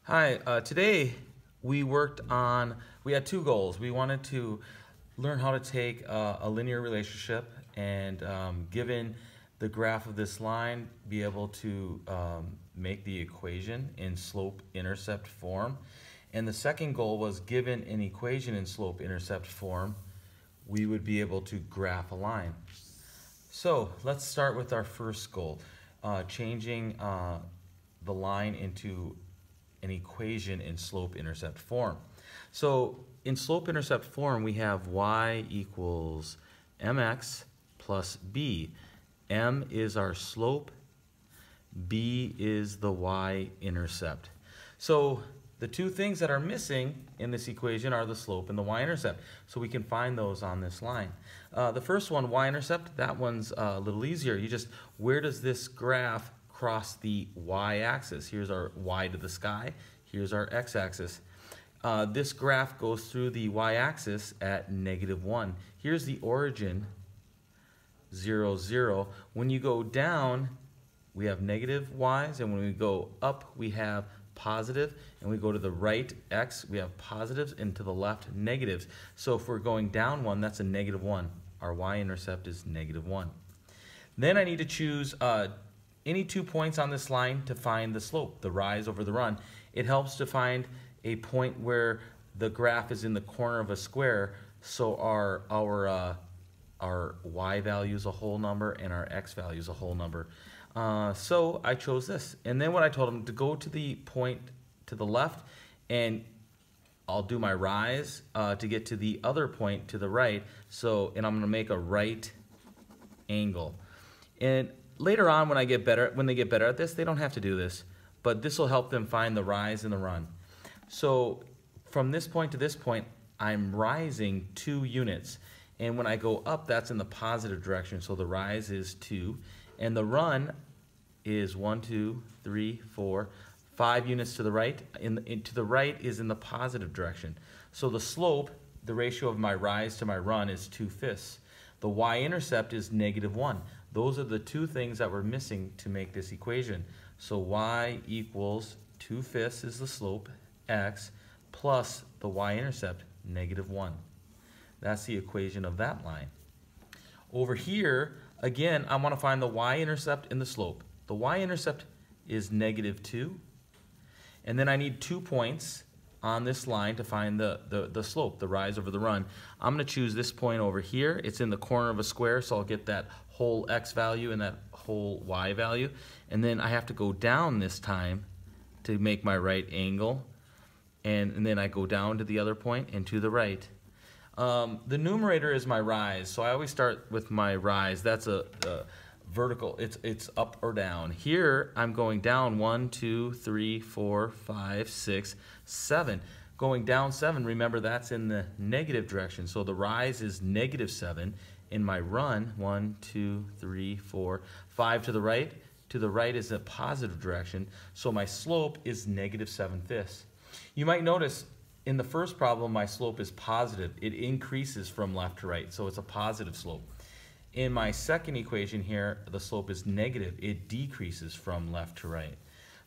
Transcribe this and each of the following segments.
Hi, today we had two goals. We wanted to learn how to take a linear relationship and given the graph of this line, be able to make the equation in slope-intercept form. And the second goal was given an equation in slope-intercept form, we would be able to graph a line. So let's start with our first goal, changing the line into an equation in slope-intercept form. So in slope-intercept form, we have y equals mx plus b. M is our slope, b is the y-intercept. So the two things that are missing in this equation are the slope and the y-intercept. So we can find those on this line. The first one, y-intercept, that one's a little easier. Where does this graph cross the y-axis? Here's our y to the sky. Here's our x-axis. This graph goes through the y-axis at -1. Here's the origin, 0, 0. When you go down, we have negative y's, and when we go up, we have positive, and we go to the right, x, we have positives, and to the left, negatives. So if we're going down 1, that's a -1. Our y-intercept is -1. Then I need to choose any 2 points on this line to find the slope, the rise over the run. It helps to find a point where the graph is in the corner of a square, so our y value is a whole number and our x value is a whole number. So I chose this. And then what I told him to go to the point to the left, and I'll do my rise to get to the other point to the right. And I'm going to make a right angle. And later on, when they get better at this, they don't have to do this, but this will help them find the rise and the run. So from this point to this point, I'm rising 2 units. And when I go up, that's in the positive direction. So the rise is 2. And the run is 1, 2, 3, 4, 5 units to the right. To the right is in the positive direction. So the slope, the ratio of my rise to my run, is 2/5. The y-intercept is -1. Those are the two things that we're missing to make this equation. So y equals 2/5 is the slope, x, plus the y-intercept, -1. That's the equation of that line. Over here, again, I want to find the y-intercept and the slope. The y-intercept is -2. And then I need 2 points on this line to find the slope, the rise over the run. I'm going to choose this point over here. It's in the corner of a square, so I'll get that whole x value and that whole y value. And then I have to go down this time to make my right angle. And then I go down to the other point and to the right. The numerator is my rise, so I always start with my rise. That's a vertical, it's up or down. Here I'm going down 1, 2, 3, 4, 5, 6, 7. Going down 7, remember that's in the negative direction, so the rise is -7. In my run, 1, 2, 3, 4, 5 to the right. To the right is a positive direction, so my slope is -7/5. You might notice in the first problem, my slope is positive. It increases from left to right, so it's a positive slope. In my second equation here, the slope is negative. It decreases from left to right.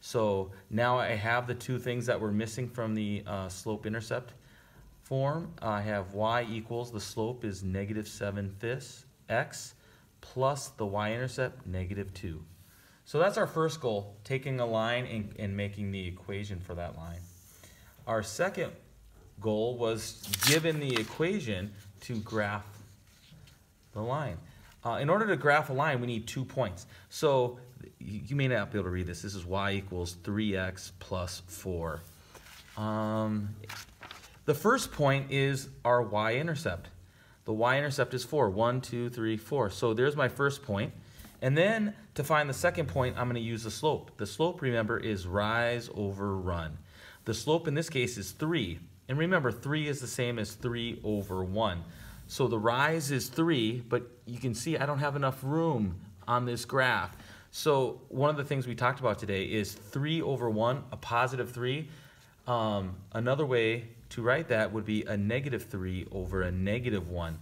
So now I have the two things that were missing from the slope-intercept form. I have y equals, the slope is -7/5 x, plus the y-intercept, -2. So that's our first goal, taking a line and making the equation for that line. Our second goal was, given the equation, to graph the line. In order to graph a line, we need 2 points. So you may not be able to read this. This is y equals 3x plus 4. The first point is our y-intercept. The y-intercept is 4. 1, 2, 3, 4. So there's my first point. And then to find the second point, I'm going to use the slope. The slope, remember, is rise over run. The slope in this case is 3. And remember, 3 is the same as 3 over 1. So the rise is 3, but you can see I don't have enough room on this graph. So one of the things we talked about today is 3 over 1, a positive 3. Another way to write that would be a -3 over a -1.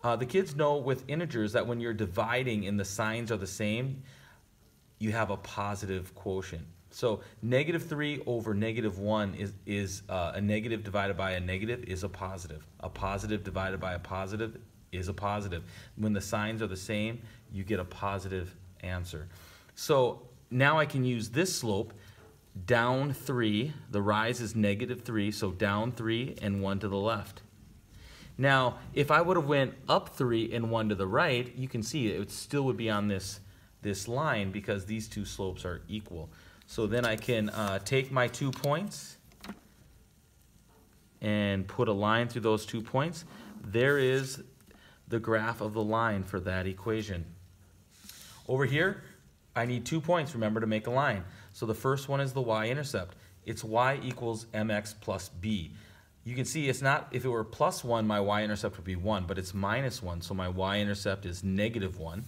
The kids know with integers that when you're dividing and the signs are the same, you have a positive quotient. So negative 3 over negative 1 is a negative divided by a negative is a positive. A positive divided by a positive is a positive. When the signs are the same, you get a positive answer. So now I can use this slope, down 3. The rise is negative 3, so down 3 and 1 to the left. Now, if I would have went up 3 and 1 to the right, you can see it still would be on this line because these two slopes are equal. So then I can take my 2 points and put a line through those 2 points. There is the graph of the line for that equation. Over here, I need 2 points, remember, to make a line. So the first one is the y-intercept. It's y equals mx plus b. You can see it's not, if it were plus 1, my y-intercept would be 1, but it's minus 1, so my y-intercept is negative 1.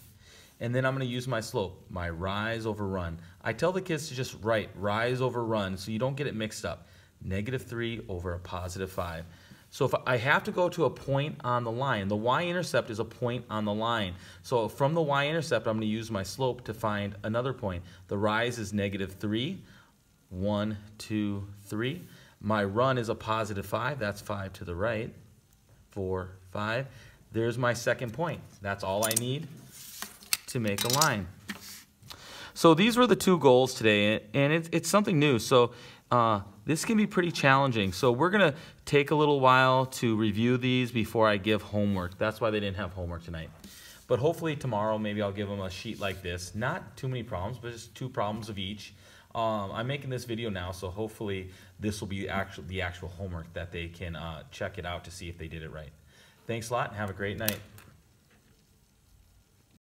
And then I'm going to use my slope, my rise over run. I tell the kids to just write rise over run so you don't get it mixed up. Negative 3 over a positive 5. So if I have to go to a point on the line, the y-intercept is a point on the line. So from the y-intercept, I'm going to use my slope to find another point. The rise is negative 3. 1, 2, 3. My run is a positive 5. That's 5 to the right. 4, 5. There's my second point. That's all I need to make a line. So these were the 2 goals today, and it's something new. So this can be pretty challenging. So we're going to take a little while to review these before I give homework. That's why they didn't have homework tonight. But hopefully tomorrow maybe I'll give them a sheet like this. Not too many problems, but just 2 problems of each. I'm making this video now, so hopefully this will be the actual homework that they can check it out to see if they did it right. Thanks a lot and have a great night.